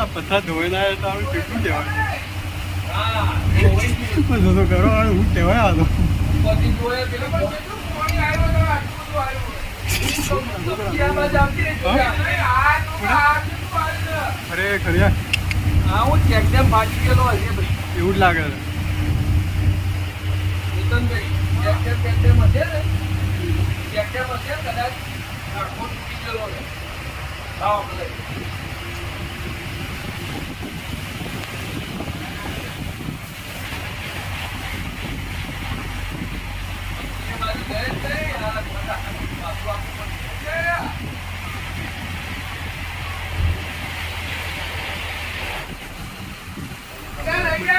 પથ્થર ધોઈ ના તો કેટલું કહેવાય કરો હું કહેવાય આ તો અરે ખરિયા હું એકદમ ફાટી ગયેલો હશે એવું જ લાગે Yeah.